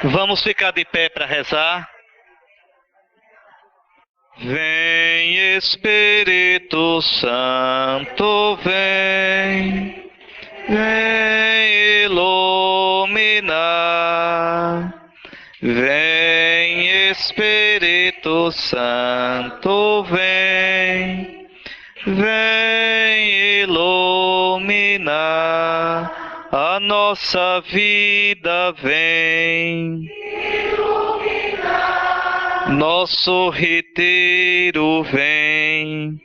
Vamos ficar de pé para rezar. Vem Espírito Santo, vem, vem iluminar. Vem Espírito Santo, vem, vem iluminar a nossa vida, vem. Nosso retiro vem,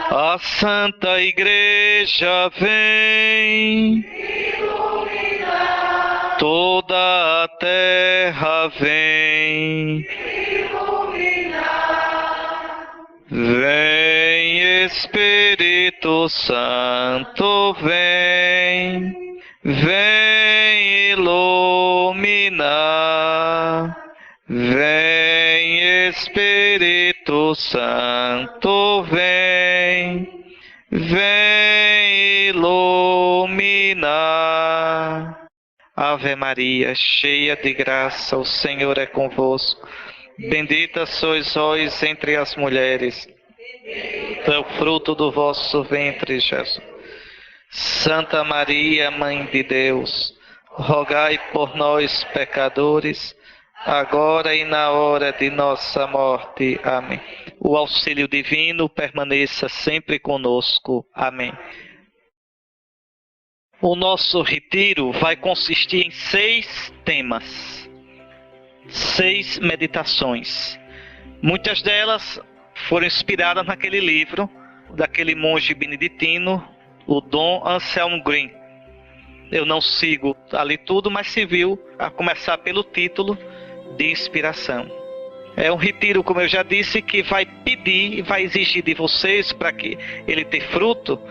a Santa Igreja vem, toda a terra vem, vem Espírito Santo, vem, vem iluminar. Vem Espírito Santo, vem, vem iluminar. Ave Maria, cheia de graça, o Senhor é convosco. Bendita sois vós entre as mulheres, é o fruto do vosso ventre, Jesus. Santa Maria, Mãe de Deus, rogai por nós, pecadores, agora e na hora de nossa morte. Amém. O auxílio divino permaneça sempre conosco. Amém. O nosso retiro vai consistir em 6 temas, 6 meditações. Muitas delas foram inspiradas naquele livro daquele monge beneditino, o Dom Anselm Green. Eu não sigo ali tudo, mas se viu a começar pelo título de inspiração. É um retiro, como eu já disse, que vai pedir e vai exigir de vocês, para que ele tenha fruto,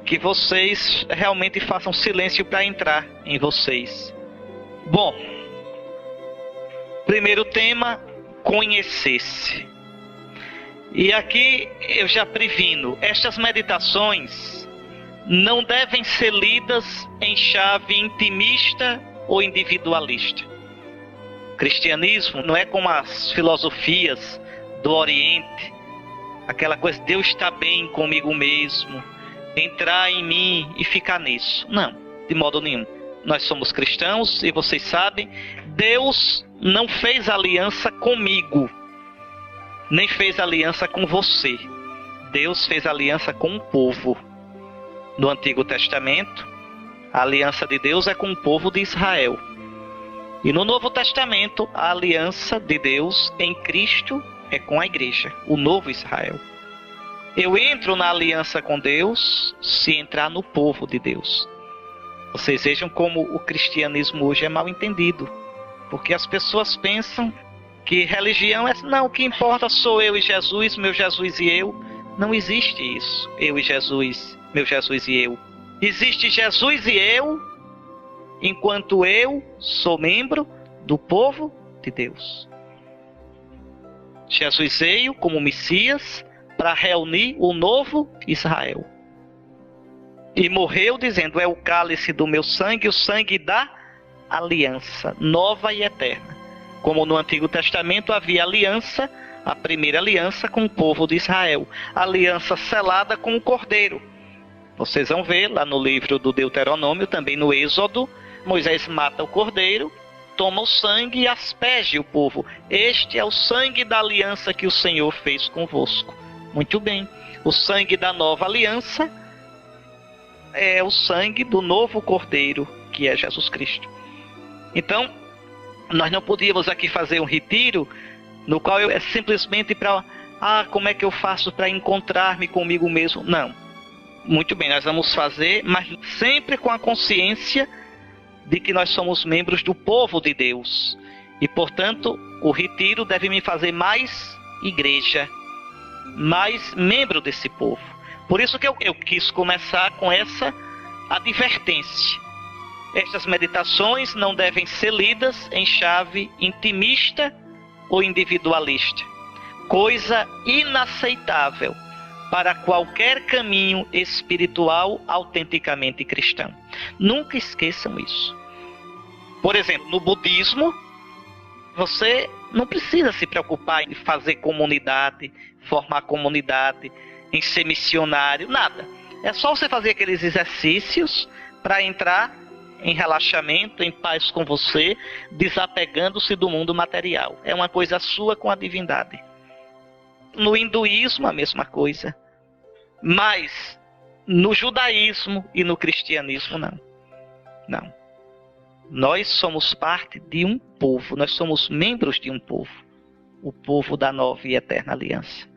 que vocês realmente façam silêncio para entrar em vocês. Bom, primeiro tema, conhecer-se. E aqui eu já previno, estas meditações não devem ser lidas em chave intimista ou individualista. O cristianismo não é como as filosofias do Oriente, aquela coisa de Deus está bem comigo mesmo, entrar em mim e ficar nisso. Não, de modo nenhum. Nós somos cristãos e vocês sabem, Deus não fez aliança comigo, nem fez aliança com você. Deus fez aliança com um povo. No Antigo Testamento, a aliança de Deus é com o povo de Israel. E no Novo Testamento, a aliança de Deus em Cristo é com a igreja, o novo Israel. Eu entro na aliança com Deus se entrar no povo de Deus. Vocês vejam como o cristianismo hoje é mal entendido. Porque as pessoas pensam que religião é... Não, o que importa sou eu e Jesus, meu Jesus e eu. Não existe isso, eu e Jesus, meu Jesus e eu. Existe Jesus e eu, enquanto eu sou membro do povo de Deus. Jesus veio como Messias para reunir o novo Israel. E morreu dizendo, é o cálice do meu sangue, o sangue da aliança, nova e eterna. Como no Antigo Testamento havia aliança, a primeira aliança com o povo de Israel, aliança selada com o Cordeiro. Vocês vão ver lá no livro do Deuteronômio, também no Êxodo, Moisés mata o Cordeiro, toma o sangue e asperge o povo. Este é o sangue da aliança que o Senhor fez convosco. Muito bem, o sangue da nova aliança é o sangue do novo Cordeiro, que é Jesus Cristo. Então, nós não podíamos aqui fazer um retiro no qual é simplesmente para, como é que eu faço para encontrar-me comigo mesmo? Não. Muito bem, nós vamos fazer, mas sempre com a consciência de que nós somos membros do povo de Deus. E, portanto, o retiro deve me fazer mais igreja, mais membro desse povo. Por isso que eu quis começar com essa advertência. Estas meditações não devem ser lidas em chave intimista ou individualista, coisa inaceitável para qualquer caminho espiritual autenticamente cristão. Nunca esqueçam isso. Por exemplo, no budismo, você não precisa se preocupar em fazer comunidade, formar comunidade, em ser missionário, nada. É só você fazer aqueles exercícios para entrar em relaxamento, em paz com você, desapegando-se do mundo material. É uma coisa sua com a divindade. No hinduísmo, a mesma coisa. Mas no judaísmo e no cristianismo, não. Não. Nós somos parte de um povo, nós somos membros de um povo. O povo da nova e eterna aliança.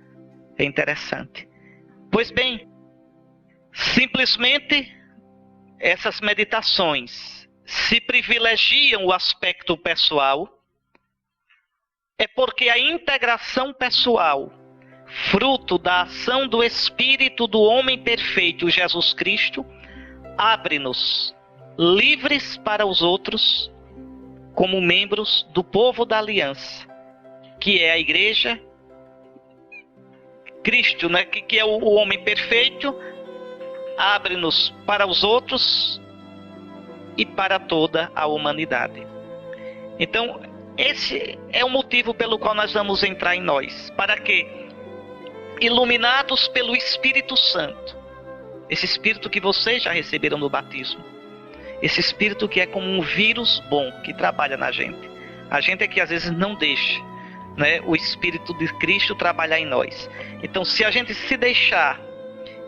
É interessante. Pois bem, simplesmente essas meditações se privilegiam o aspecto pessoal, é porque a integração pessoal, fruto da ação do Espírito do homem perfeito, Jesus Cristo, abre-nos livres para os outros, como membros do povo da aliança, que é a igreja, Cristo, né, que é o homem perfeito, abre-nos para os outros e para toda a humanidade. Então, esse é o motivo pelo qual nós vamos entrar em nós, para que, iluminados pelo Espírito Santo, esse Espírito que vocês já receberam no batismo, esse Espírito que é como um vírus bom que trabalha na gente. A gente é que às vezes não deixa, né, o Espírito de Cristo trabalhar em nós. Então, se a gente se deixar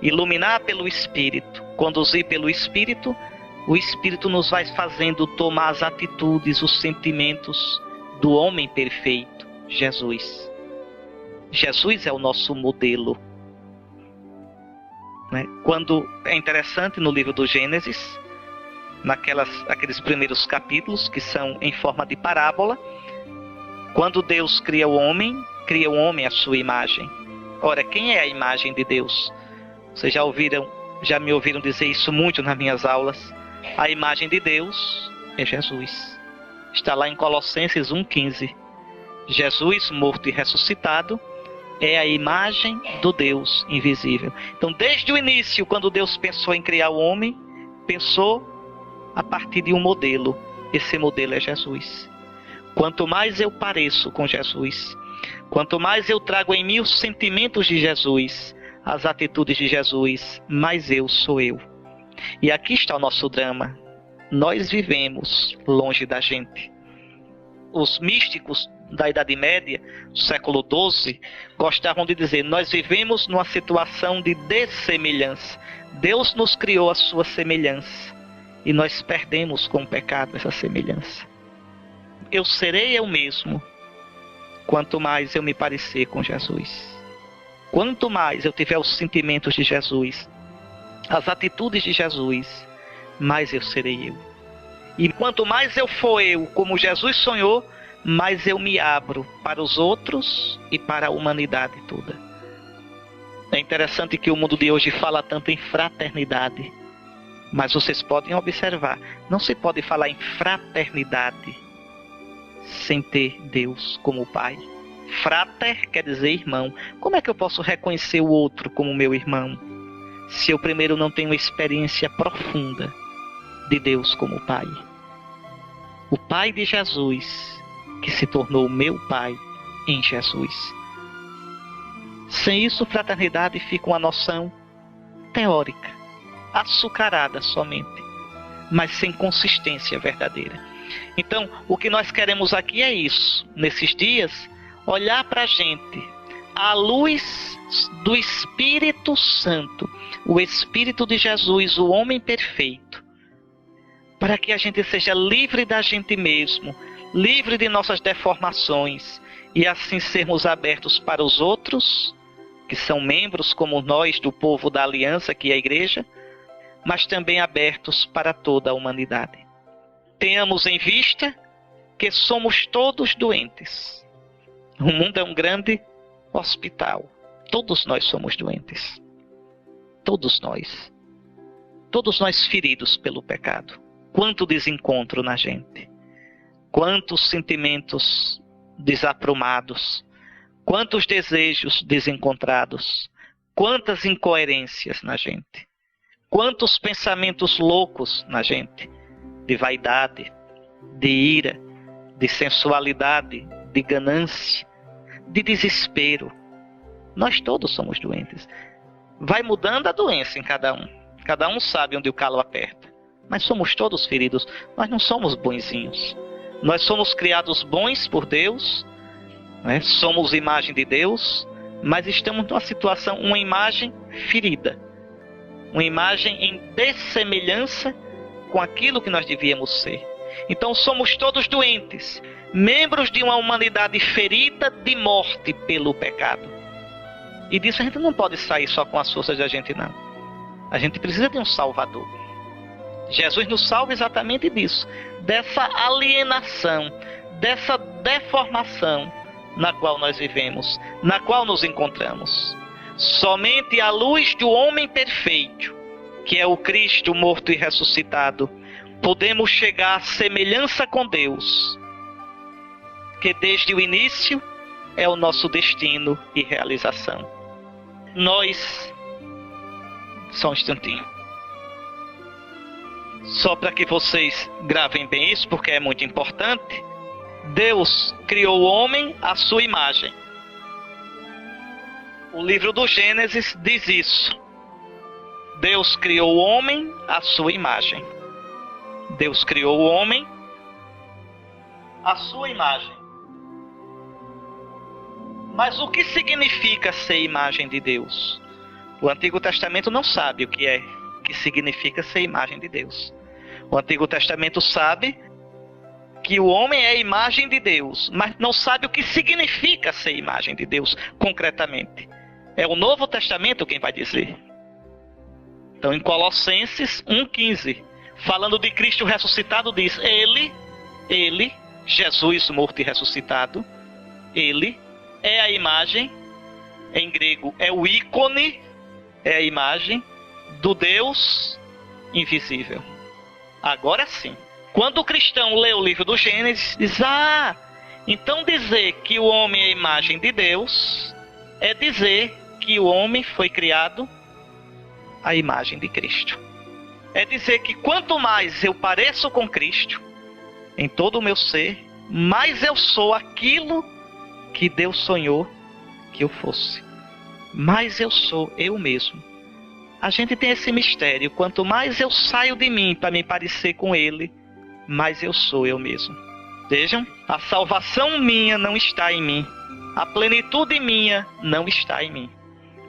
iluminar pelo Espírito, conduzir pelo Espírito, o Espírito nos vai fazendo tomar as atitudes, os sentimentos do homem perfeito, Jesus. Jesus é o nosso modelo. Né? Quando é interessante no livro do Gênesis, aqueles primeiros capítulos que são em forma de parábola, quando Deus cria o homem à sua imagem. Ora, quem é a imagem de Deus? Vocês já me ouviram dizer isso muito nas minhas aulas. A imagem de Deus é Jesus. Está lá em Colossenses 1,15. Jesus, morto e ressuscitado, é a imagem do Deus invisível. Então, desde o início, quando Deus pensou em criar o homem, pensou a partir de um modelo. Esse modelo é Jesus. Quanto mais eu pareço com Jesus, quanto mais eu trago em mim os sentimentos de Jesus, as atitudes de Jesus, mais eu sou eu. E aqui está o nosso drama. Nós vivemos longe da gente. Os místicos da Idade Média, do século XII, gostavam de dizer: nós vivemos numa situação de dessemelhança. Deus nos criou a sua semelhança. E nós perdemos com o pecado essa semelhança. Eu serei eu mesmo, quanto mais eu me parecer com Jesus. Quanto mais eu tiver os sentimentos de Jesus, as atitudes de Jesus, mais eu serei eu. E quanto mais eu for eu, como Jesus sonhou, mais eu me abro para os outros e para a humanidade toda. É interessante que o mundo de hoje fala tanto em fraternidade. Mas vocês podem observar, não se pode falar em fraternidade sem ter Deus como Pai. Frater quer dizer irmão. Como é que eu posso reconhecer o outro como meu irmão, se eu primeiro não tenho uma experiência profunda de Deus como Pai? O Pai de Jesus, que se tornou meu Pai em Jesus. Sem isso, fraternidade fica uma noção teórica, açucarada somente, mas sem consistência verdadeira. Então, o que nós queremos aqui é isso, nesses dias, olhar para a gente à luz do Espírito Santo, o Espírito de Jesus, o homem perfeito, para que a gente seja livre da gente mesmo, livre de nossas deformações, e assim sermos abertos para os outros, que são membros como nós do povo da aliança, que é a igreja, mas também abertos para toda a humanidade. Tenhamos em vista que somos todos doentes. O mundo é um grande hospital. Todos nós somos doentes. Todos nós. Todos nós feridos pelo pecado. Quanto desencontro na gente. Quantos sentimentos desaprumados. Quantos desejos desencontrados. Quantas incoerências na gente. Quantos pensamentos loucos na gente, de vaidade, de ira, de sensualidade, de ganância, de desespero. Nós todos somos doentes. Vai mudando a doença em cada um. Cada um sabe onde o calo aperta. Mas somos todos feridos. Nós não somos bonzinhos. Nós somos criados bons por Deus, né? Somos imagem de Deus, mas estamos numa situação, uma imagem ferida. Uma imagem em dessemelhança com aquilo que nós devíamos ser. Então somos todos doentes, membros de uma humanidade ferida de morte pelo pecado. E disso a gente não pode sair só com as forças da gente, não. A gente precisa de um Salvador. Jesus nos salva exatamente disso, dessa alienação, dessa deformação na qual nós vivemos, na qual nos encontramos. Somente à luz do homem perfeito, que é o Cristo morto e ressuscitado, podemos chegar à semelhança com Deus, que desde o início é o nosso destino e realização. Só um instantinho. Só para que vocês gravem bem isso, porque é muito importante. Deus criou o homem à sua imagem. O livro do Gênesis diz isso. Deus criou o homem à sua imagem. Deus criou o homem à sua imagem. Mas o que significa ser imagem de Deus? O Antigo Testamento não sabe o que significa ser imagem de Deus. O Antigo Testamento sabe que o homem é a imagem de Deus, mas não sabe o que significa ser imagem de Deus concretamente. É o Novo Testamento quem vai dizer. Então, em Colossenses 1,15, falando de Cristo ressuscitado, diz: Ele, Jesus morto e ressuscitado, Ele é a imagem, em grego é o ícone, é a imagem do Deus invisível. Agora sim, quando o cristão lê o livro do Gênesis, diz: então dizer que o homem é a imagem de Deus é dizer que o homem foi criado à imagem de Cristo. É dizer que quanto mais eu pareço com Cristo, em todo o meu ser, mais eu sou aquilo que Deus sonhou que eu fosse. Mais eu sou eu mesmo. A gente tem esse mistério. Quanto mais eu saio de mim para me parecer com Ele, mais eu sou eu mesmo. Vejam, a salvação minha não está em mim. A plenitude minha não está em mim.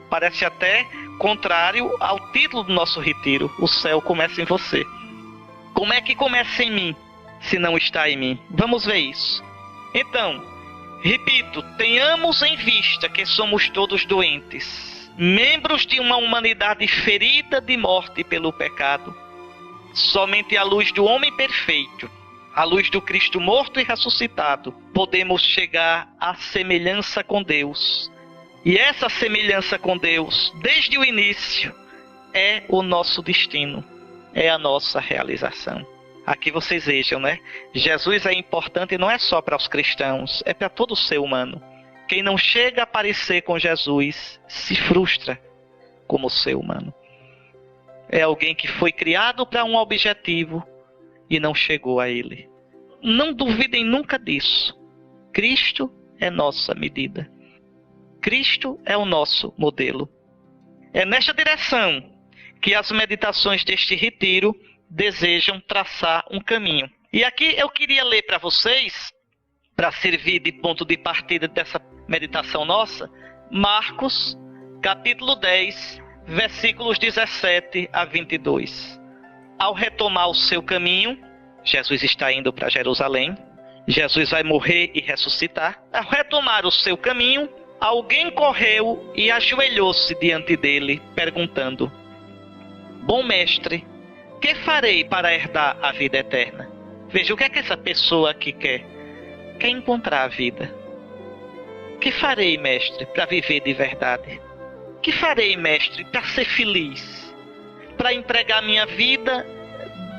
Parece até contrário ao título do nosso retiro: o céu começa em você. Como é que começa em mim, se não está em mim? Vamos ver isso. Então, repito, tenhamos em vista que somos todos doentes, membros de uma humanidade ferida de morte pelo pecado. Somente à luz do homem perfeito, à luz do Cristo morto e ressuscitado, podemos chegar à semelhança com Deus. E essa semelhança com Deus, desde o início, é o nosso destino, é a nossa realização. Aqui vocês vejam, né? Jesus é importante não é só para os cristãos, é para todo ser humano. Quem não chega a parecer com Jesus se frustra como ser humano. É alguém que foi criado para um objetivo e não chegou a ele. Não duvidem nunca disso. Cristo é nossa medida. Cristo é o nosso modelo. É nesta direção que as meditações deste retiro desejam traçar um caminho. E aqui eu queria ler para vocês, para servir de ponto de partida dessa meditação nossa, Marcos, capítulo 10, versículos 17 a 22. Ao retomar o seu caminho, Jesus está indo para Jerusalém. Jesus vai morrer e ressuscitar. Ao retomar o seu caminho, alguém correu e ajoelhou-se diante dele, perguntando: Bom mestre, que farei para herdar a vida eterna? Veja, o que é que essa pessoa aqui quer? Quer encontrar a vida. Que farei, mestre, para viver de verdade? Que farei, mestre, para ser feliz? Para entregar minha vida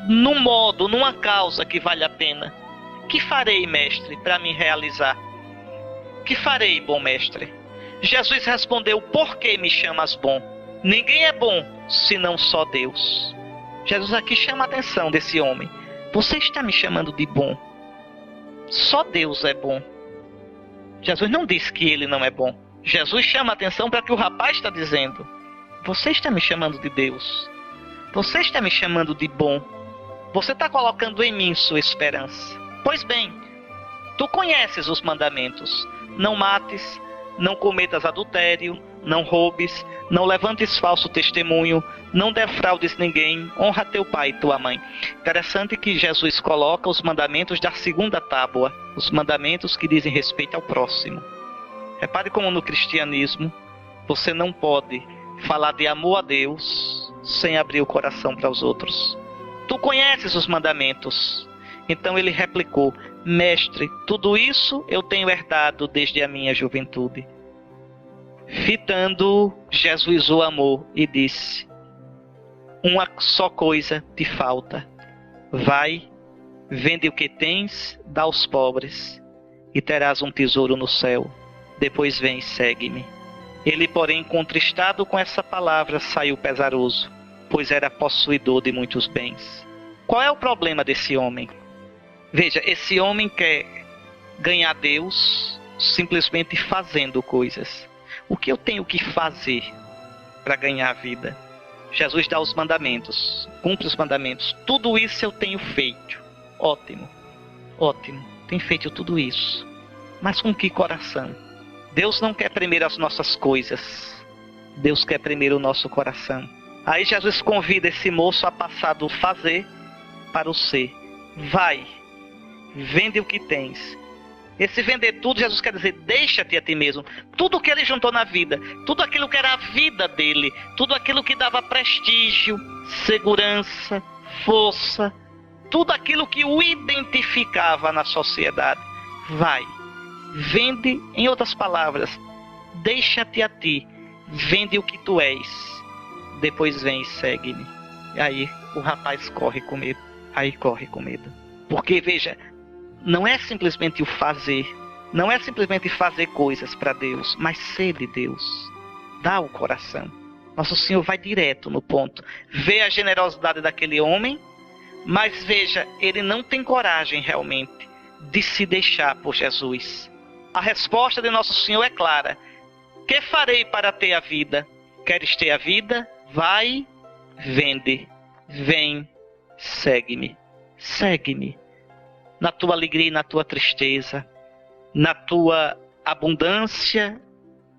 num modo, numa causa que vale a pena? Que farei, mestre, para me realizar? Que farei, bom mestre? Jesus respondeu: Por que me chamas bom? Ninguém é bom, senão só Deus. Jesus aqui chama a atenção desse homem. Você está me chamando de bom, Só Deus é bom. Jesus não disse que ele não é bom. Jesus chama a atenção para o que o rapaz está dizendo. Você está me chamando de Deus. Você está me chamando de bom. Você está colocando em mim sua esperança. Pois bem, tu conheces os mandamentos. Não mates, não cometas adultério, não roubes, não levantes falso testemunho, não defraudes ninguém, honra teu pai e tua mãe. Interessante que Jesus coloca os mandamentos da segunda tábua, os mandamentos que dizem respeito ao próximo. Repare como no cristianismo você não pode falar de amor a Deus sem abrir o coração para os outros. Tu conheces os mandamentos. Então ele replicou: mestre, tudo isso eu tenho herdado desde a minha juventude. Fitando, Jesus o amou e disse: uma só coisa te falta. Vai, vende o que tens, dá aos pobres, e terás um tesouro no céu. Depois vem e segue-me. Ele, porém, contristado com essa palavra, saiu pesaroso, pois era possuidor de muitos bens. Qual é o problema desse homem? Veja, esse homem quer ganhar Deus simplesmente fazendo coisas. O que eu tenho que fazer para ganhar a vida? Jesus dá os mandamentos, cumpre os mandamentos. Tudo isso eu tenho feito. Ótimo, ótimo. Tenho feito tudo isso. Mas com que coração? Deus não quer primeiro as nossas coisas. Deus quer primeiro o nosso coração. Aí Jesus convida esse moço a passar do fazer para o ser. Vai, vende o que tens. Esse vender tudo, Jesus quer dizer, deixa-te a ti mesmo. Tudo que ele juntou na vida, tudo aquilo que era a vida dele, tudo aquilo que dava prestígio, segurança, força, tudo aquilo que o identificava na sociedade. Vai, vende, em outras palavras, deixa-te a ti, vende o que tu és. Depois vem e segue-me. E aí o rapaz corre com medo. Aí corre com medo. Porque, veja, não é simplesmente o fazer, não é simplesmente fazer coisas para Deus, mas ser de Deus. Dá o coração. Nosso Senhor vai direto no ponto. Vê a generosidade daquele homem, mas veja, ele não tem coragem realmente de se deixar por Jesus. A resposta de Nosso Senhor é clara: que farei para ter a vida? Queres ter a vida? Vai, vende, vem, segue-me. Segue-me. Na tua alegria e na tua tristeza, na tua abundância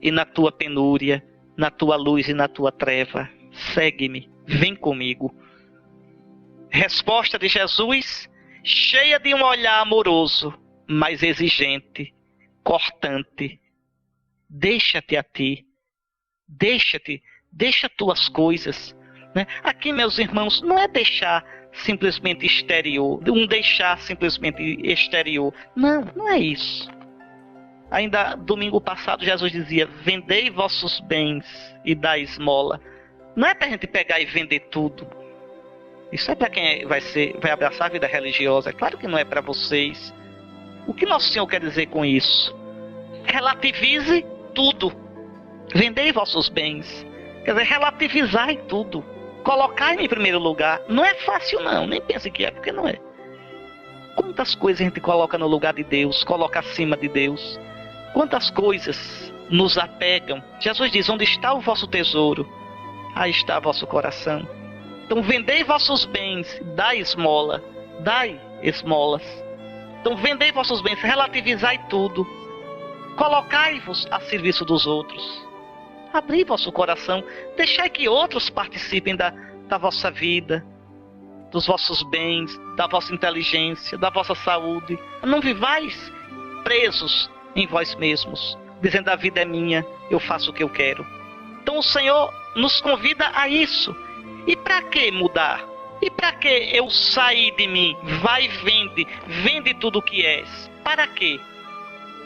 e na tua penúria, na tua luz e na tua treva. Segue-me, vem comigo. Resposta de Jesus, cheia de um olhar amoroso, mas exigente, cortante. Deixa-te a ti, deixa tuas coisas. Né? Aqui, meus irmãos, não é deixar simplesmente exterior, deixar simplesmente exterior. Não, não é isso. Ainda domingo passado Jesus dizia: vendei vossos bens e dai esmola. Não é para a gente pegar e vender tudo. Isso é para quem vai abraçar a vida religiosa. É claro que não é para vocês. O que Nosso Senhor quer dizer com isso? Relativize tudo. Vendei vossos bens. Quer dizer, relativizai tudo. Colocai-me em primeiro lugar. Não é fácil não, nem pense que é, porque não é. Quantas coisas a gente coloca no lugar de Deus, coloca acima de Deus. Quantas coisas nos apegam. Jesus diz: onde está o vosso tesouro, aí está vosso coração. Então vendei vossos bens, dai esmola, dai esmolas. Então vendei vossos bens, relativizai tudo. Colocai-vos a serviço dos outros. Abri vosso coração, deixai que outros participem da vossa vida, dos vossos bens, da vossa inteligência, da vossa saúde. Não vivais presos em vós mesmos, dizendo: a vida é minha, eu faço o que eu quero. Então o Senhor nos convida a isso. E para que mudar? E para que eu sair de mim? Vai, vende tudo o que és. Para quê?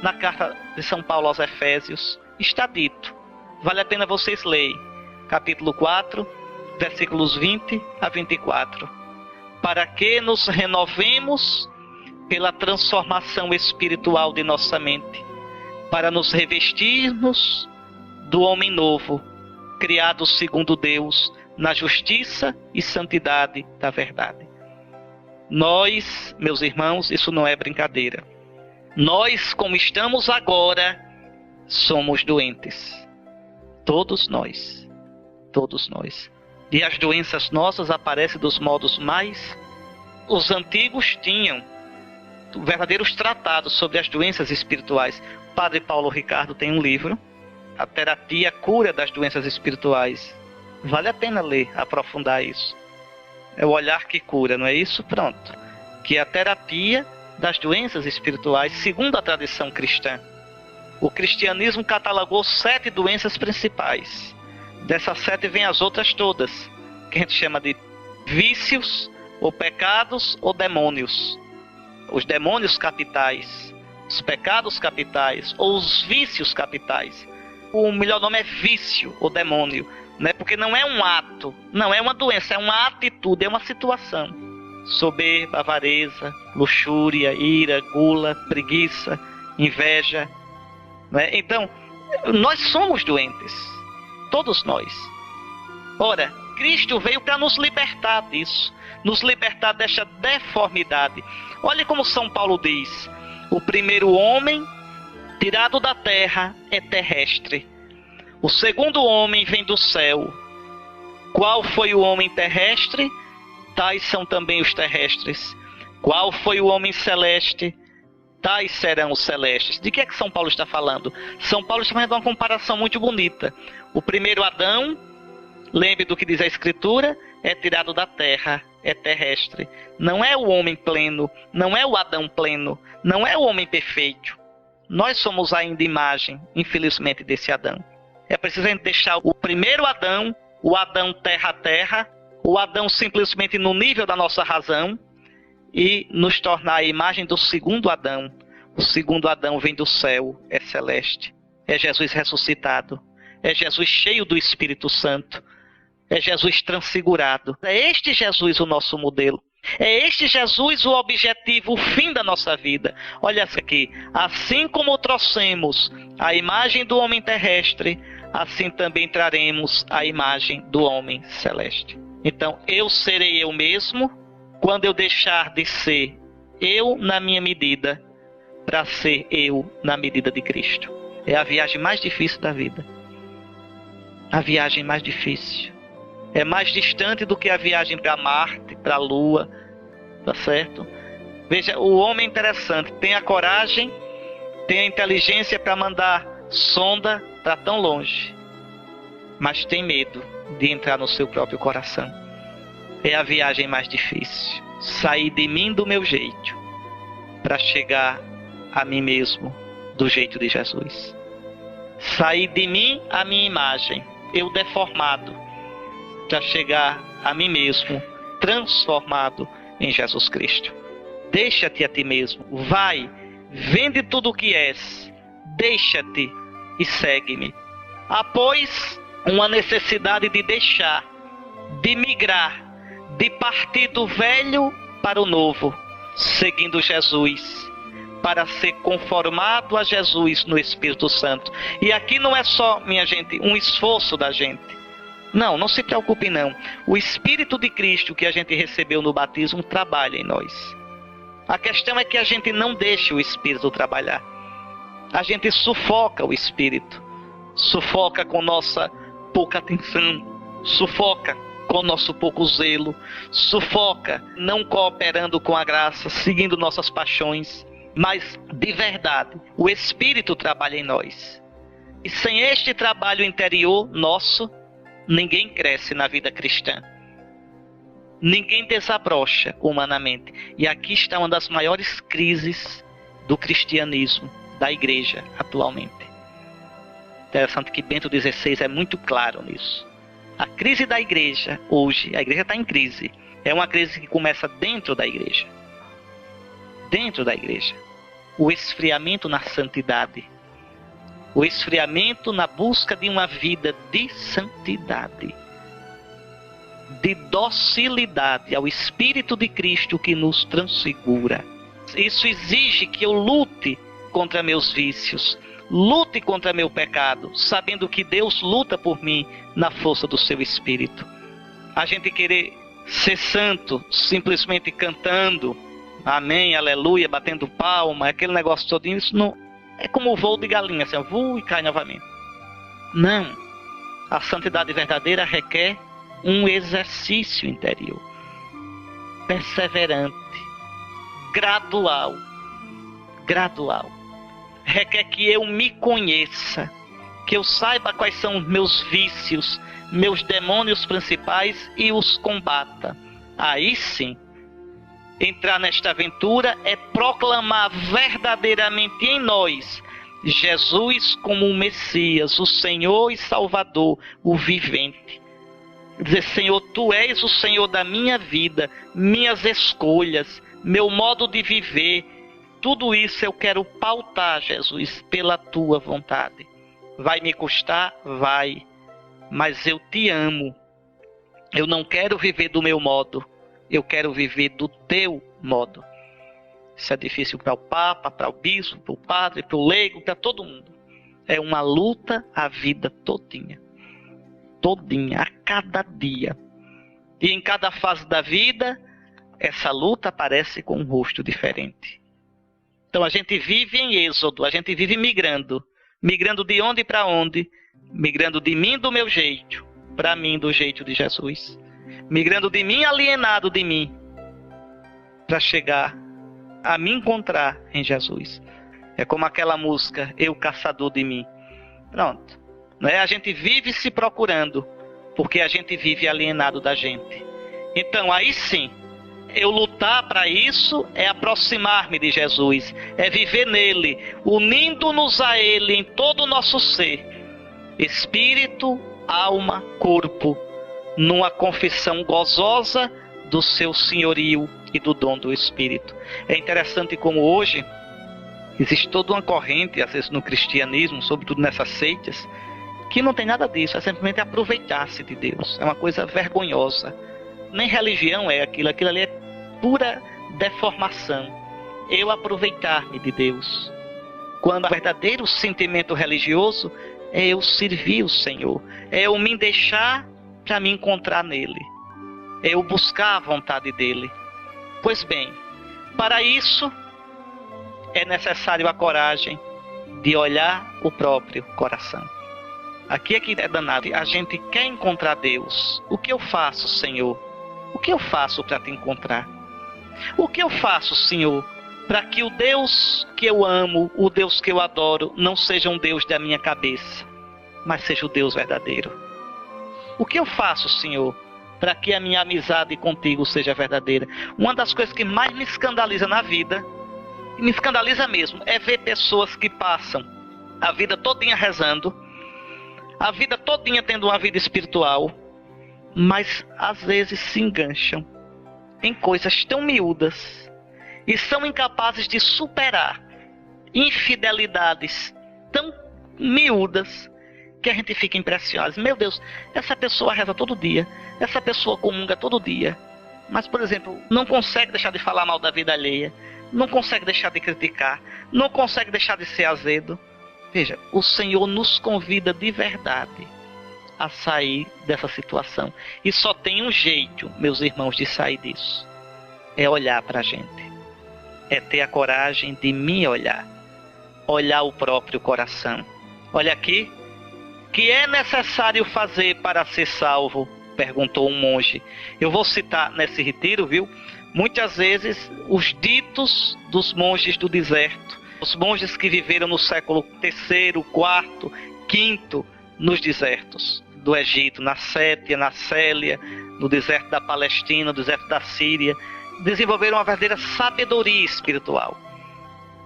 Na carta de São Paulo aos Efésios está dito. Vale a pena vocês lerem. Capítulo 4, versículos 20 a 24. Para que nos renovemos pela transformação espiritual de nossa mente, para nos revestirmos do homem novo, criado segundo Deus, na justiça e santidade da verdade. Nós, meus irmãos, isso não é brincadeira. Nós, como estamos agora, somos doentes. Todos nós. Todos nós. E as doenças nossas aparecem dos modos mais... Os antigos tinham verdadeiros tratados sobre as doenças espirituais. O Padre Paulo Ricardo tem um livro, A Terapia, a Cura das Doenças Espirituais. Vale a pena ler, aprofundar isso. É o olhar que cura, não é isso? Pronto. Que é a terapia das doenças espirituais, segundo a tradição cristã. O cristianismo catalogou 7 doenças principais. Dessas 7 vem as outras todas, que a gente chama de vícios, ou pecados, ou demônios. Os demônios capitais, os pecados capitais, ou os vícios capitais. O melhor nome é vício, ou demônio, né? Porque não é um ato, não é uma doença, é uma atitude, é uma situação. Soberba, avareza, luxúria, ira, gula, preguiça, inveja, né? Então, nós somos doentes, todos nós. Ora, Cristo veio para nos libertar disso, nos libertar desta deformidade. Olha como São Paulo diz: o primeiro homem tirado da terra é terrestre, o segundo homem vem do céu. Qual foi o homem terrestre? Tais são também os terrestres. Qual foi o homem celeste? Tais serão os celestes. De que é que São Paulo está falando? São Paulo está fazendo uma comparação muito bonita. O primeiro Adão, lembre do que diz a Escritura, é tirado da terra, é terrestre. Não é o homem pleno, não é o Adão pleno, não é o homem perfeito. Nós somos ainda imagem, infelizmente, desse Adão. É preciso a gente deixar o primeiro Adão, o Adão terra-terra, o Adão simplesmente no nível da nossa razão, e nos tornar a imagem do segundo Adão. O segundo Adão vem do céu, é celeste. É Jesus ressuscitado. É Jesus cheio do Espírito Santo. É Jesus transfigurado. É este Jesus o nosso modelo. É este Jesus o objetivo, o fim da nossa vida. Olha isso aqui. Assim como trouxemos a imagem do homem terrestre, assim também traremos a imagem do homem celeste. Então, eu serei eu mesmo quando eu deixar de ser eu na minha medida para ser eu na medida de Cristo. É a viagem mais difícil da vida. A viagem mais difícil. É mais distante do que a viagem para Marte, para a Lua, tá certo? Veja, o homem é interessante, tem a coragem, tem a inteligência para mandar sonda para tão longe, mas tem medo de entrar no seu próprio coração. É a viagem mais difícil. Sair de mim do meu jeito para chegar a mim mesmo do jeito de Jesus. Sair de mim a minha imagem, eu deformado, para chegar a mim mesmo transformado em Jesus Cristo. Deixa-te a ti mesmo. Vai, vende tudo o que és. Deixa-te e segue-me. Há, pois, uma necessidade de deixar, de migrar, de partir do velho para o novo, seguindo Jesus, para ser conformado a Jesus no Espírito Santo. E aqui não é só, minha gente, um esforço da gente. Não, não se preocupe não. O Espírito de Cristo que a gente recebeu no batismo trabalha em nós. A questão é que a gente não deixa o Espírito trabalhar. A gente sufoca o Espírito. Sufoca com nossa pouca atenção. Sufoca com nosso pouco zelo. Sufoca não cooperando com a graça, seguindo nossas paixões. Mas, de verdade, o Espírito trabalha em nós. E sem este trabalho interior nosso, ninguém cresce na vida cristã. Ninguém desabrocha humanamente. E aqui está uma das maiores crises do cristianismo, da igreja atualmente. Interessante que Bento XVI é muito claro nisso. A crise da igreja hoje, a igreja está em crise. É uma crise que começa dentro da igreja. Dentro da igreja. O esfriamento na santidade. O esfriamento na busca de uma vida de santidade. De docilidade ao Espírito de Cristo que nos transfigura. Isso exige que eu lute contra meus vícios, lute contra meu pecado, sabendo que Deus luta por mim na força do seu Espírito. A gente querer ser santo simplesmente cantando, amém, aleluia, batendo palma, aquele negócio todinho, isso não é como o voo de galinha, assim, voa e cai novamente. Não, a santidade verdadeira requer um exercício interior, perseverante, gradual, requer que eu me conheça, que eu saiba quais são os meus vícios, meus demônios principais e os combata. Aí sim, entrar nesta aventura é proclamar verdadeiramente em nós Jesus como o Messias, o Senhor e Salvador, o vivente. Dizer, Senhor, Tu és o Senhor da minha vida, minhas escolhas, meu modo de viver. Tudo isso eu quero pautar, Jesus, pela Tua vontade. Vai me custar? Vai. Mas eu Te amo. Eu não quero viver do meu modo. Eu quero viver do Teu modo. Isso é difícil para o Papa, para o Bispo, para o Padre, para o Leigo, para todo mundo. É uma luta a vida todinha. Todinha, a cada dia. E em cada fase da vida, essa luta aparece com um rosto diferente. Então a gente vive em êxodo, a gente vive migrando. Migrando de onde para onde? Migrando de mim do meu jeito, para mim do jeito de Jesus. Migrando de mim alienado de mim, para chegar a me encontrar em Jesus. É como aquela música, Eu Caçador de Mim. Pronto. Né? A gente vive se procurando, porque a gente vive alienado da gente. Então aí sim, eu lutar para isso é aproximar-me de Jesus, é viver nele, unindo-nos a ele em todo o nosso ser, espírito, alma, corpo, numa confissão gozosa do seu senhorio e do dom do Espírito. É interessante como hoje existe toda uma corrente, às vezes no cristianismo, sobretudo nessas seitas, que não tem nada disso, é simplesmente aproveitar-se de Deus. É uma coisa vergonhosa. Nem religião é aquilo ali é pura deformação. Eu aproveitar-me de Deus. Quando o verdadeiro sentimento religioso é eu servir o Senhor, é eu me deixar para me encontrar nele, é eu buscar a vontade dele. Pois bem, para isso é necessário a coragem de olhar o próprio coração. Aqui é que é danado. A gente quer encontrar Deus. O que eu faço, Senhor? O que eu faço para te encontrar? O que eu faço, Senhor, para que o Deus que eu amo, o Deus que eu adoro, não seja um Deus da minha cabeça, mas seja o Deus verdadeiro? O que eu faço, Senhor, para que a minha amizade contigo seja verdadeira? Uma das coisas que mais me escandaliza na vida, e me escandaliza mesmo, é ver pessoas que passam a vida todinha rezando, a vida todinha tendo uma vida espiritual, mas às vezes se engancham em coisas tão miúdas e são incapazes de superar infidelidades tão miúdas que a gente fica impressionado. Meu Deus, essa pessoa reza todo dia, essa pessoa comunga todo dia, mas, por exemplo, não consegue deixar de falar mal da vida alheia, não consegue deixar de criticar, não consegue deixar de ser azedo. Veja, o Senhor nos convida de verdade a sair dessa situação. E só tem um jeito, meus irmãos, de sair disso. É olhar para a gente. É ter a coragem de me olhar. Olhar o próprio coração. Olha aqui. Que é necessário fazer para ser salvo? Perguntou um monge. Eu vou citar nesse retiro, viu? Muitas vezes os ditos dos monges do deserto. Os monges que viveram no século III, IV, V nos desertos do Egito, na Sétia, na Célia, no deserto da Palestina, no deserto da Síria, desenvolveram uma verdadeira sabedoria espiritual.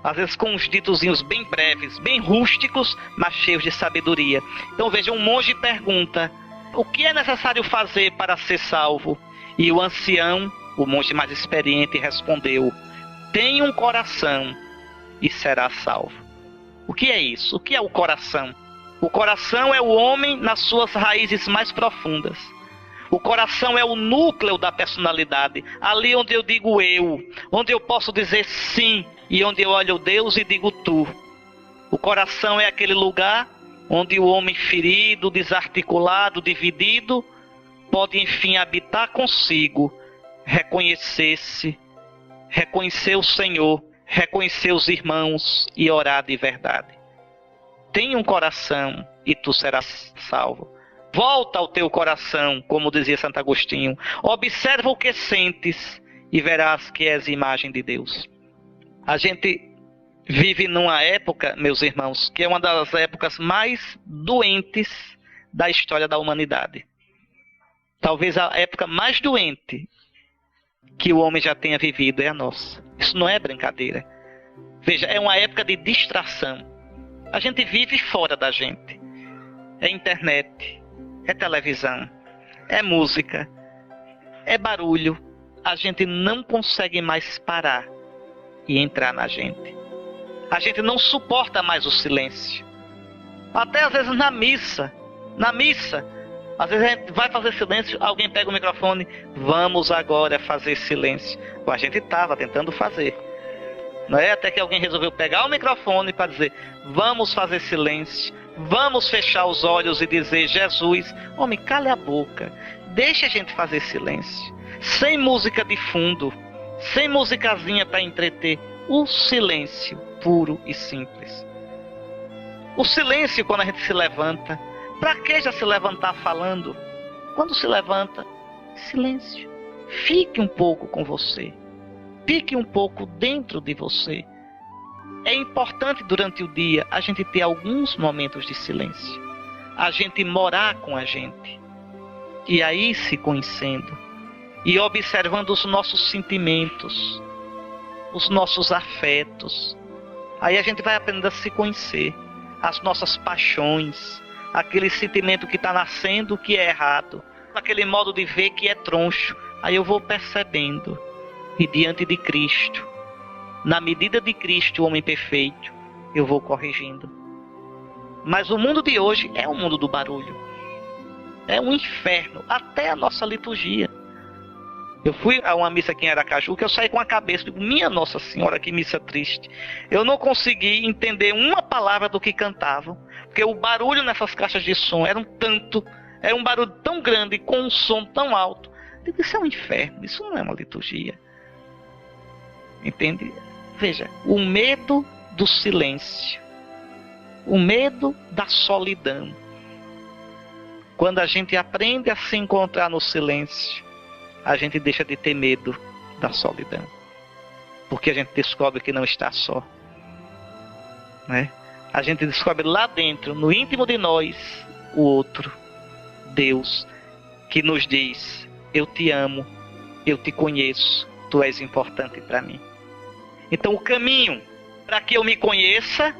Às vezes com uns ditozinhos bem breves, bem rústicos, mas cheios de sabedoria. Então veja, um monge pergunta, o que é necessário fazer para ser salvo? E o ancião, o monge mais experiente, respondeu, tenha um coração e será salvo. O que é isso? O que é o coração? O coração é o homem nas suas raízes mais profundas. O coração é o núcleo da personalidade. Ali onde eu digo eu, onde eu posso dizer sim, e onde eu olho Deus e digo tu. O coração é aquele lugar onde o homem ferido, desarticulado, dividido, pode enfim habitar consigo, reconhecer-se reconhecer o Senhor, reconhecer os irmãos e orar de verdade. Tenha um coração e tu serás salvo. Volta ao teu coração, como dizia Santo Agostinho. Observa o que sentes e verás que és imagem de Deus. A gente vive numa época, meus irmãos, que é uma das épocas mais doentes da história da humanidade. Talvez a época mais doente que o homem já tenha vivido é a nossa. Isso não é brincadeira. Veja, é uma época de distração. A gente vive fora da gente. É internet, é televisão, é música, é barulho. A gente não consegue mais parar e entrar na gente. A gente não suporta mais o silêncio. Até às vezes na missa, às vezes a gente vai fazer silêncio, alguém pega o microfone, vamos agora fazer silêncio. A gente estava tentando fazer. Não é? Até que alguém resolveu pegar o microfone para dizer, vamos fazer silêncio, vamos fechar os olhos e dizer, Jesus, homem, cale a boca, deixa a gente fazer silêncio. Sem música de fundo, sem musicazinha para entreter, o silêncio puro e simples. O silêncio quando a gente se levanta. Para que já se levantar falando? Quando se levanta, silêncio. Fique um pouco com você. Fique um pouco dentro de você. É importante durante o dia a gente ter alguns momentos de silêncio. A gente morar com a gente. E aí se conhecendo. E observando os nossos sentimentos. Os nossos afetos. Aí a gente vai aprendendo a se conhecer. As nossas paixões. Aquele sentimento que está nascendo que é errado. Aquele modo de ver que é troncho. Aí eu vou percebendo. E diante de Cristo, na medida de Cristo, o homem perfeito, eu vou corrigindo. Mas o mundo de hoje é um mundo do barulho. É um inferno, até a nossa liturgia. Eu fui a uma missa aqui em Aracaju, que eu saí com a cabeça, digo, minha Nossa Senhora, que missa triste. Eu não consegui entender uma palavra do que cantavam, porque o barulho nessas caixas de som era um barulho tão grande, com um som tão alto. Eu digo, isso é um inferno, isso não é uma liturgia. Entende? Veja, o medo do silêncio, o medo da solidão. Quando a gente aprende a se encontrar no silêncio, a gente deixa de ter medo da solidão, porque a gente descobre que não está só, né? A gente descobre lá dentro, no íntimo de nós, o outro, Deus, que nos diz, eu te amo, eu te conheço, tu és importante para mim. Então o caminho para que eu me conheça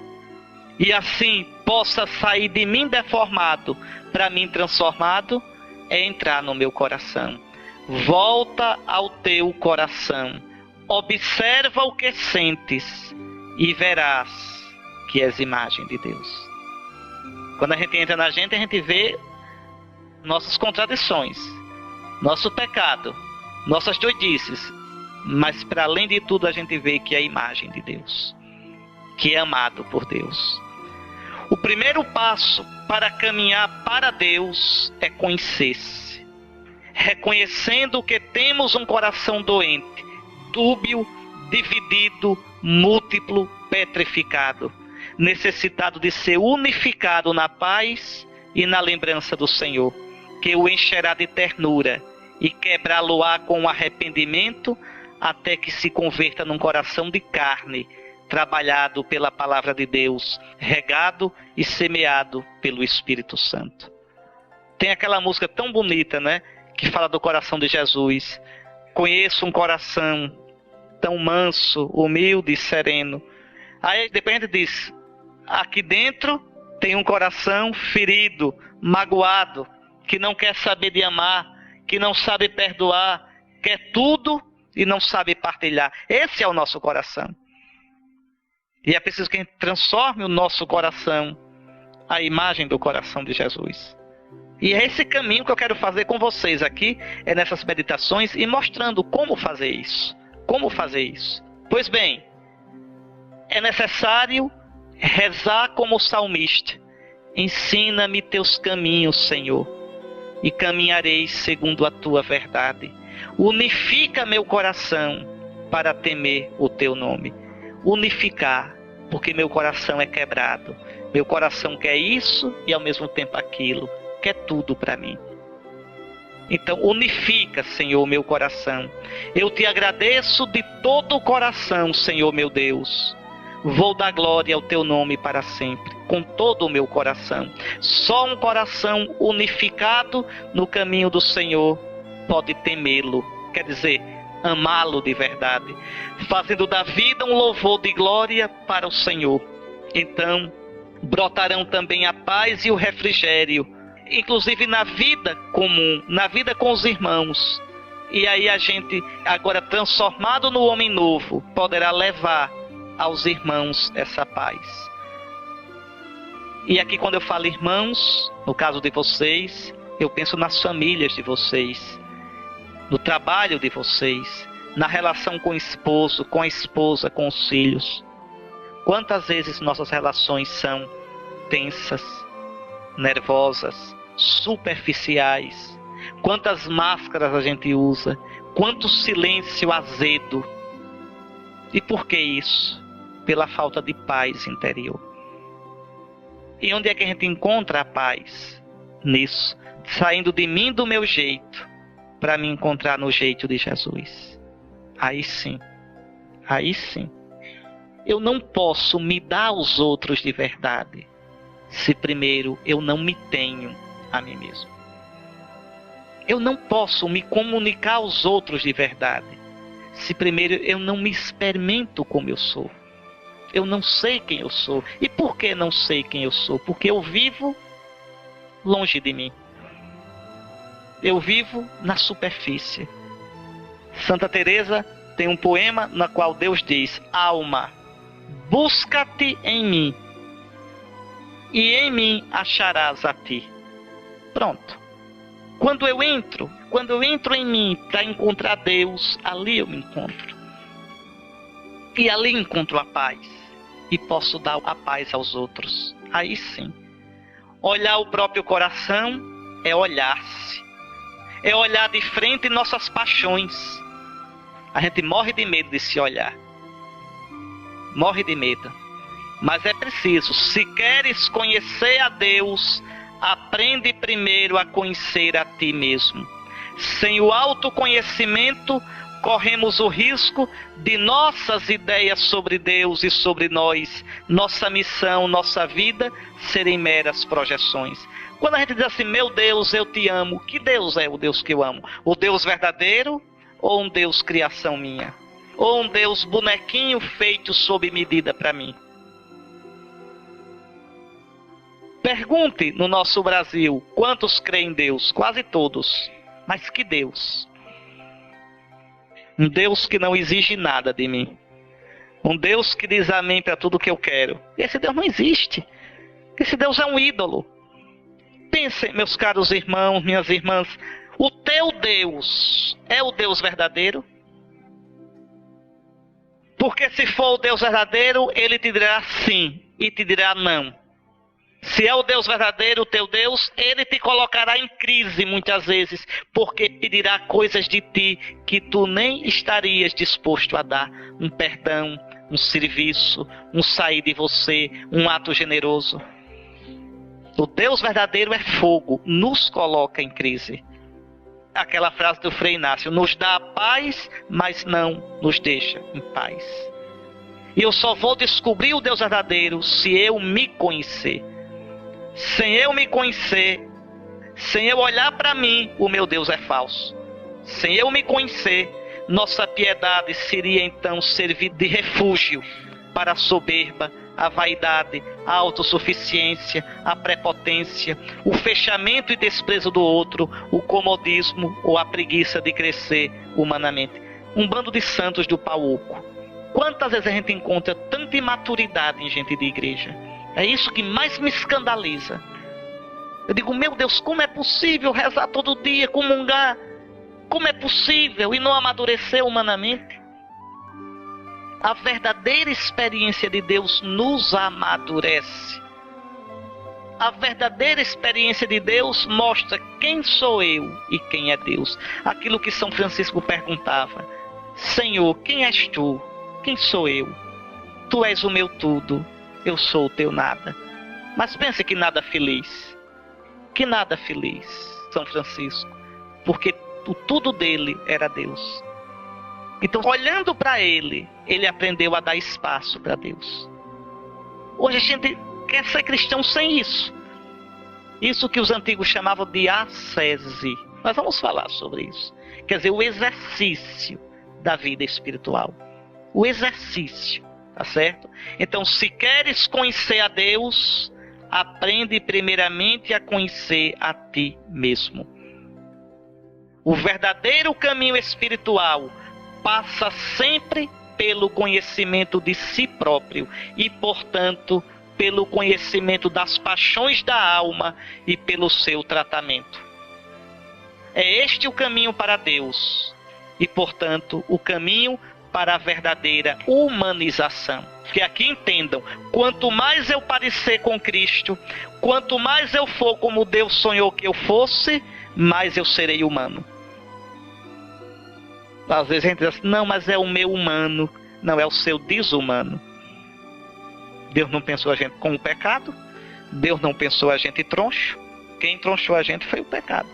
e assim possa sair de mim deformado para mim transformado é entrar no meu coração. Volta ao teu coração, observa o que sentes e verás que és imagem de Deus. Quando a gente entra na gente, a gente vê nossas contradições, nosso pecado, nossas doidices. Mas para além de tudo a gente vê que é a imagem de Deus, que é amado por Deus. O primeiro passo para caminhar para Deus é conhecer-se, reconhecendo que temos um coração doente, dúbio, dividido, múltiplo, petrificado, necessitado de ser unificado na paz e na lembrança do Senhor, que o encherá de ternura e quebrá-lo-á com o arrependimento, até que se converta num coração de carne, trabalhado pela palavra de Deus, regado e semeado pelo Espírito Santo. Tem aquela música tão bonita, né? Que fala do coração de Jesus. Conheço um coração tão manso, humilde e sereno. Aí depois a gente diz, aqui dentro tem um coração ferido, magoado, que não quer saber de amar, que não sabe perdoar, quer tudo e não sabe partilhar. Esse é o nosso coração. E é preciso que a gente transforme o nosso coração à imagem do coração de Jesus. E é esse caminho que eu quero fazer com vocês aqui, é nessas meditações, e mostrando como fazer isso. Como fazer isso? Pois bem, é necessário rezar como o salmista. Ensina-me teus caminhos, Senhor, e caminharei segundo a tua verdade. Unifica meu coração para temer o teu nome. Unificar, porque meu coração é quebrado. Meu coração quer isso e ao mesmo tempo aquilo. Quer tudo para mim. Então unifica, Senhor, meu coração. Eu te agradeço de todo o coração, Senhor meu Deus. Vou dar glória ao teu nome para sempre, com todo o meu coração. Só um coração unificado no caminho do Senhor pode temê-lo. Quer dizer, amá-lo de verdade. Fazendo da vida um louvor de glória para o Senhor. Então, brotarão também a paz e o refrigério, inclusive na vida comum, na vida com os irmãos. E aí a gente, agora transformado no homem novo, poderá levar aos irmãos essa paz. E aqui quando eu falo irmãos, no caso de vocês, eu penso nas famílias de vocês, no trabalho de vocês, na relação com o esposo, com a esposa, com os filhos. Quantas vezes nossas relações são tensas, nervosas, superficiais? Quantas máscaras a gente usa? Quanto silêncio azedo? E por que isso? Pela falta de paz interior. E onde é que a gente encontra a paz? Nisso, saindo de mim do meu jeito, para me encontrar no jeito de Jesus. Aí sim, eu não posso me dar aos outros de verdade, se primeiro eu não me tenho a mim mesmo. Eu não posso me comunicar aos outros de verdade, se primeiro eu não me experimento como eu sou. Eu não sei quem eu sou. E por que não sei quem eu sou? Porque eu vivo longe de mim. Eu vivo na superfície. Santa Teresa tem um poema na qual Deus diz: alma, busca-te em mim, e em mim acharás a ti. Pronto. Quando eu entro em mim para encontrar Deus, ali eu me encontro. E ali encontro a paz. E posso dar a paz aos outros. Aí sim. Olhar o próprio coração é olhar-se. É olhar de frente nossas paixões. A gente morre de medo de se olhar. Morre de medo. Mas é preciso. Se queres conhecer a Deus, aprende primeiro a conhecer a ti mesmo. Sem o autoconhecimento, corremos o risco de nossas ideias sobre Deus e sobre nós, nossa missão, nossa vida, serem meras projeções. Quando a gente diz assim, meu Deus, eu te amo, que Deus é o Deus que eu amo? O Deus verdadeiro ou um Deus criação minha? Ou um Deus bonequinho feito sob medida para mim? Pergunte no nosso Brasil, quantos creem em Deus? Quase todos. Mas que Deus? Um Deus que não exige nada de mim. Um Deus que diz amém para tudo que eu quero. Esse Deus não existe. Esse Deus é um ídolo. Pensem, meus caros irmãos, minhas irmãs, o teu Deus é o Deus verdadeiro? Porque se for o Deus verdadeiro, ele te dirá sim e te dirá não. Se é o Deus verdadeiro, o teu Deus, ele te colocará em crise muitas vezes, porque pedirá coisas de ti que tu nem estarias disposto a dar. Um perdão, um serviço, um sair de você, um ato generoso. O Deus verdadeiro é fogo, nos coloca em crise. Aquela frase do Frei Inácio, nos dá a paz, mas não nos deixa em paz. E eu só vou descobrir o Deus verdadeiro se eu me conhecer. Sem eu me conhecer, sem eu olhar para mim, o meu Deus é falso. Sem eu me conhecer, nossa piedade seria então servir de refúgio para a soberba, a vaidade, a autossuficiência, a prepotência, o fechamento e desprezo do outro, o comodismo ou a preguiça de crescer humanamente. Um bando de santos do pau oco. Quantas vezes a gente encontra tanta imaturidade em gente de igreja? É isso que mais me escandaliza. Eu digo, meu Deus, como é possível rezar todo dia, comungar? Como é possível e não amadurecer humanamente? A verdadeira experiência de Deus nos amadurece. A verdadeira experiência de Deus mostra quem sou eu e quem é Deus. Aquilo que São Francisco perguntava. Senhor, quem és tu? Quem sou eu? Tu és o meu tudo, eu sou o teu nada. Mas pense que nada feliz. Que nada feliz, São Francisco. Porque o tudo dele era Deus. Então, olhando para ele, ele aprendeu a dar espaço para Deus. Hoje a gente quer ser cristão sem isso. Isso que os antigos chamavam de ascese. Nós vamos falar sobre isso. Quer dizer, o exercício da vida espiritual. O exercício, tá certo? Então, se queres conhecer a Deus, aprende primeiramente a conhecer a ti mesmo. O verdadeiro caminho espiritual passa sempre pelo conhecimento de si próprio e, portanto, pelo conhecimento das paixões da alma e pelo seu tratamento. É este o caminho para Deus e, portanto, o caminho para a verdadeira humanização. Que aqui entendam, quanto mais eu parecer com Cristo, quanto mais eu for como Deus sonhou que eu fosse, mais eu serei humano. Às vezes a gente diz assim, não, mas é o meu humano. Não, é o seu desumano. Deus não pensou a gente com o pecado. Deus não pensou a gente troncho. Quem tronchou a gente foi o pecado.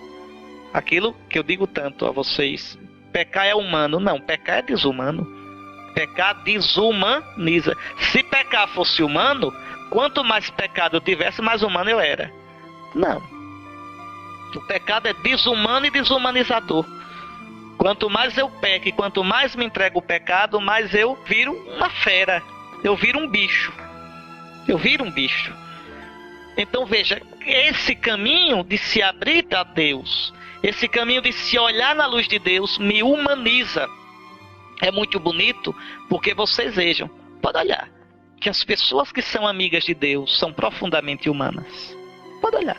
Aquilo que eu digo tanto a vocês, pecar é humano. Não, pecar é desumano. Pecar desumaniza. Se pecar fosse humano, quanto mais pecado eu tivesse, mais humano eu era. Não. O pecado é desumano e desumanizador. Quanto mais eu peco e quanto mais me entrego o pecado, mais eu viro uma fera. Eu viro um bicho. Eu viro um bicho. Então veja, esse caminho de se abrir a Deus, esse caminho de se olhar na luz de Deus, me humaniza. É muito bonito, porque vocês vejam, pode olhar, que as pessoas que são amigas de Deus são profundamente humanas. Pode olhar.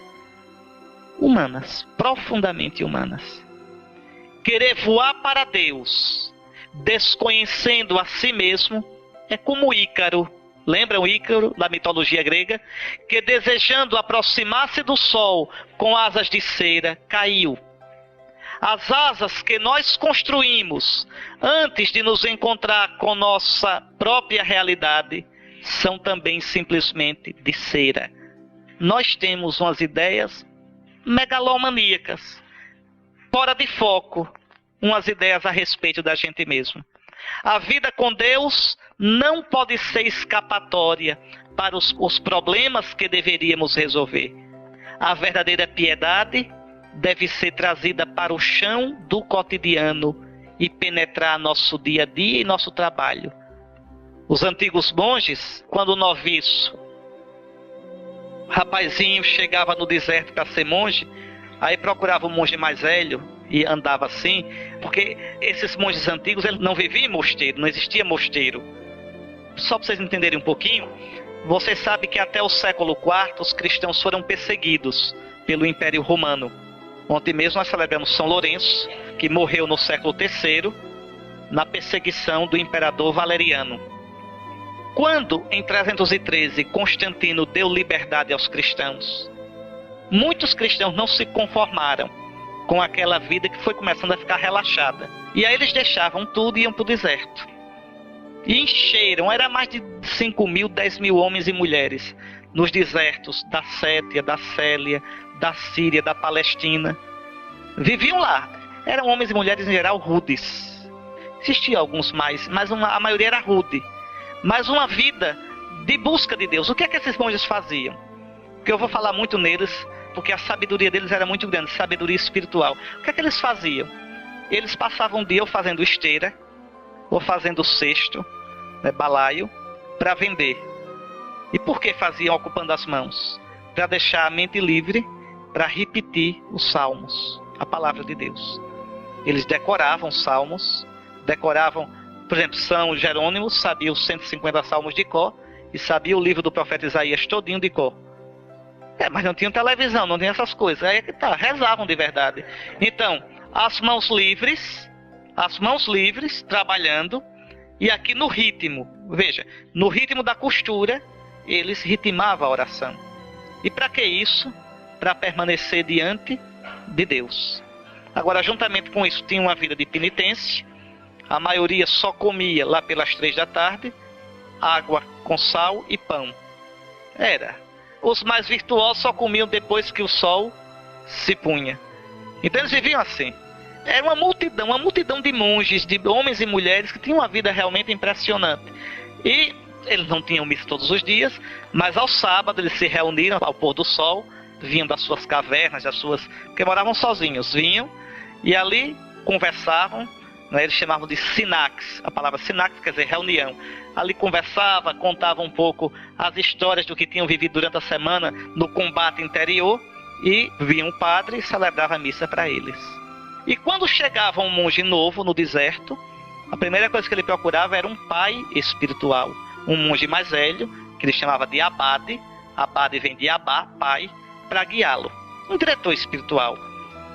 Humanas, profundamente humanas. Querer voar para Deus, desconhecendo a si mesmo, é como Ícaro. Lembram Ícaro, da mitologia grega? Que desejando aproximar-se do sol com asas de cera, caiu. As asas que nós construímos antes de nos encontrar com nossa própria realidade são também simplesmente de cera. Nós temos umas ideias megalomaníacas, fora de foco, umas ideias a respeito da gente mesmo. A vida com Deus não pode ser escapatória para os problemas que deveríamos resolver. A verdadeira piedade deve ser trazida para o chão do cotidiano e penetrar nosso dia a dia e nosso trabalho. Os antigos monges, quando o noviço, rapazinho, chegava no deserto para ser monge, aí procurava um monge mais velho e andava assim, porque esses monges antigos eles não viviam em mosteiro, não existia mosteiro. Só para vocês entenderem um pouquinho, você sabe que até o século IV os cristãos foram perseguidos pelo Império Romano. Ontem mesmo nós celebramos São Lourenço, que morreu no século III, na perseguição do imperador Valeriano. Quando, em 313, Constantino deu liberdade aos cristãos, muitos cristãos não se conformaram com aquela vida que foi começando a ficar relaxada. E aí eles deixavam tudo e iam para o deserto. E encheram, era mais de 5 mil, 10 mil homens e mulheres nos desertos da Sétia, da Célia, da Síria, da Palestina. Viviam lá. Eram homens e mulheres em geral rudes. Existiam alguns mais, mas a maioria era rude. Mas uma vida de busca de Deus. O que é que esses monges faziam? Porque eu vou falar muito neles, porque a sabedoria deles era muito grande, sabedoria espiritual. O que é que eles faziam? Eles passavam um dia ou fazendo esteira, ou fazendo cesto, balaio, para vender. E por que faziam ocupando as mãos? Para deixar a mente livre, para repetir os salmos, a palavra de Deus. Eles decoravam os salmos, decoravam, por exemplo, São Jerônimo sabia os 150 salmos de cor, e sabia o livro do profeta Isaías todinho de cor. Mas não tinham televisão, não tinha essas coisas. Aí é que tá, rezavam de verdade. Então, as mãos livres, trabalhando, e aqui no ritmo, veja, no ritmo da costura, eles ritmavam a oração. E para que isso? Para permanecer diante de Deus. Agora, juntamente com isso, tinha uma vida de penitência, A maioria só comia lá pelas 3 da tarde, água com sal e pão. Os mais virtuosos só comiam depois que o sol se punha. Então eles viviam assim. Era uma multidão de monges, de homens e mulheres que tinham uma vida realmente impressionante. E eles não tinham missa todos os dias, mas ao sábado eles se reuniram ao pôr do sol, vinham das suas cavernas, porque moravam sozinhos, vinham e ali conversavam, né? Eles chamavam de sinax, a palavra sinax quer dizer reunião. Ali conversava, contava um pouco as histórias do que tinham vivido durante a semana no combate interior, e vinha um padre e celebrava a missa para eles. E quando chegava um monge novo no deserto, a primeira coisa que ele procurava era um pai espiritual, um monge mais velho, que ele chamava de abade. Abade vem de abá, pai, para guiá-lo. Um diretor espiritual,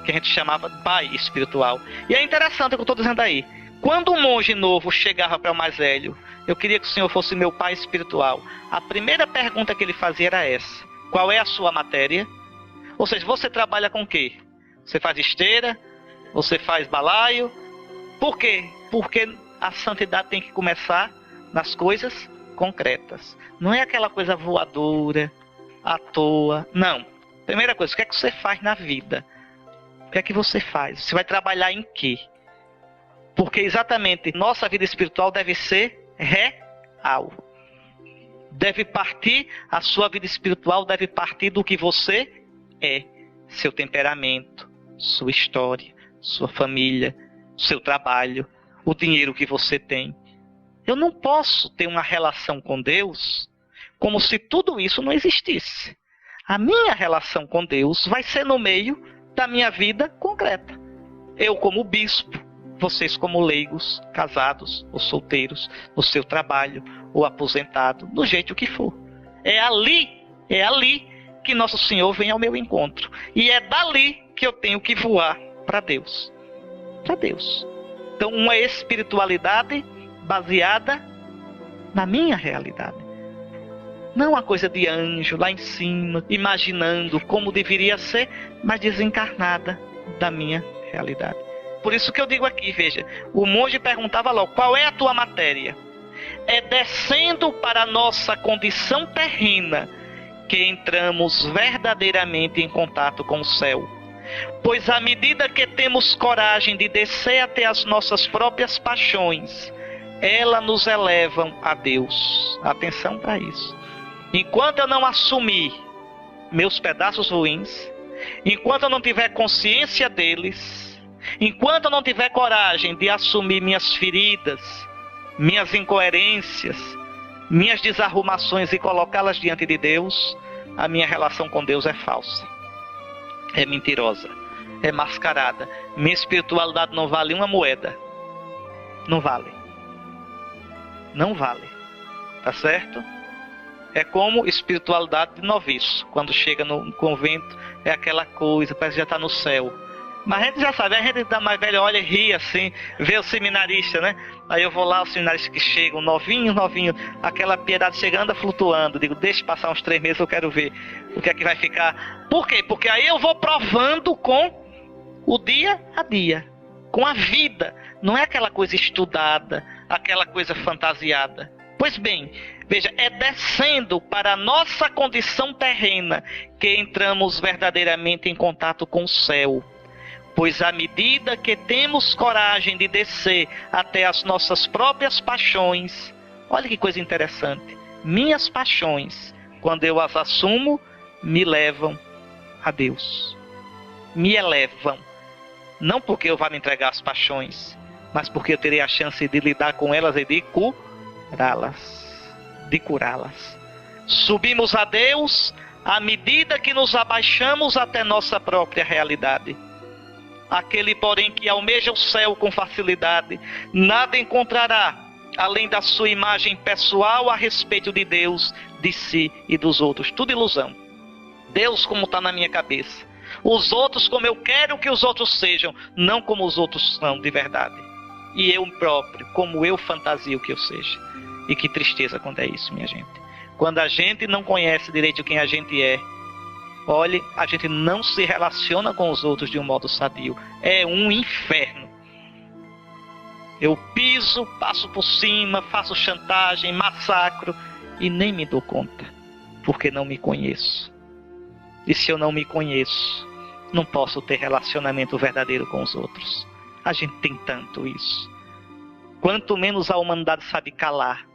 que a gente chamava de pai espiritual. E é interessante o que eu estou dizendo aí. Quando um monge novo chegava para o mais velho, eu queria que o senhor fosse meu pai espiritual. A primeira pergunta que ele fazia era essa: qual é a sua matéria? Ou seja, você trabalha com o quê? Você faz esteira? Você faz balaio? Por quê? Porque a santidade tem que começar nas coisas concretas. Não é aquela coisa voadora, à toa. Não. Primeira coisa, o que é que você faz na vida? O que é que você faz? Você vai trabalhar em quê? Porque exatamente nossa vida espiritual deve ser real. Deve partir, a sua vida espiritual deve partir do que você é. Seu temperamento, sua história, sua família, seu trabalho, o dinheiro que você tem. Eu não posso ter uma relação com Deus como se tudo isso não existisse. A minha relação com Deus vai ser no meio da minha vida concreta. Eu como bispo, vocês como leigos, casados ou solteiros, no seu trabalho ou aposentado, do jeito que for. É ali que Nosso Senhor vem ao meu encontro. E é dali que eu tenho que voar para Deus. Para Deus. Então, uma espiritualidade baseada na minha realidade. Não uma coisa de anjo lá em cima, imaginando como deveria ser, mas desencarnada da minha realidade. Por isso que eu digo aqui, veja, o monge perguntava logo: qual é a tua matéria? É descendo para a nossa condição terrena que entramos verdadeiramente em contato com o céu. Pois à medida que temos coragem de descer até as nossas próprias paixões, elas nos elevam a Deus. Atenção para isso. Enquanto eu não assumir meus pedaços ruins, enquanto eu não tiver consciência deles, enquanto eu não tiver coragem de assumir minhas feridas, minhas incoerências, minhas desarrumações e colocá-las diante de Deus, a minha relação com Deus é falsa, é mentirosa, é mascarada. Minha espiritualidade não vale uma moeda. Não vale. Não vale. Tá certo? É como espiritualidade de noviço. Quando chega no convento, é aquela coisa, parece que já está no céu. Mas a gente já sabe, a gente da mais velha olha e ri assim, vê o seminarista, né? Aí eu vou lá, os seminaristas que chegam, novinho, aquela piedade chegando, flutuando. Digo, deixa passar uns 3 meses, eu quero ver o que é que vai ficar. Por quê? Porque aí eu vou provando com o dia a dia, com a vida. Não é aquela coisa estudada, aquela coisa fantasiada. Pois bem, veja, é descendo para a nossa condição terrena que entramos verdadeiramente em contato com o céu. Pois à medida que temos coragem de descer até as nossas próprias paixões, olha que coisa interessante, minhas paixões, quando eu as assumo, me levam a Deus. Me elevam. Não porque eu vá me entregar às paixões, mas porque eu terei a chance de lidar com elas e de curá-las. Subimos a Deus à medida que nos abaixamos até nossa própria realidade. Aquele, porém, que almeja o céu com facilidade, nada encontrará além da sua imagem pessoal a respeito de Deus, de si e dos outros. Tudo ilusão. Deus como está na minha cabeça. Os outros como eu quero que os outros sejam, não como os outros são de verdade. E eu próprio, como eu fantasio que eu seja. E que tristeza quando é isso, minha gente. Quando a gente não conhece direito quem a gente é, olhe, a gente não se relaciona com os outros de um modo sadio. É um inferno. Eu piso, passo por cima, faço chantagem, massacro e nem me dou conta, porque não me conheço. E se eu não me conheço, não posso ter relacionamento verdadeiro com os outros. A gente tem tanto isso. Quanto menos a humanidade sabe calar,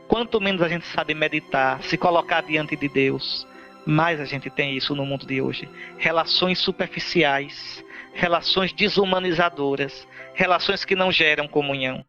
quanto menos a gente sabe meditar, se colocar diante de Deus, mais a gente tem isso no mundo de hoje. Relações superficiais, relações desumanizadoras, relações que não geram comunhão.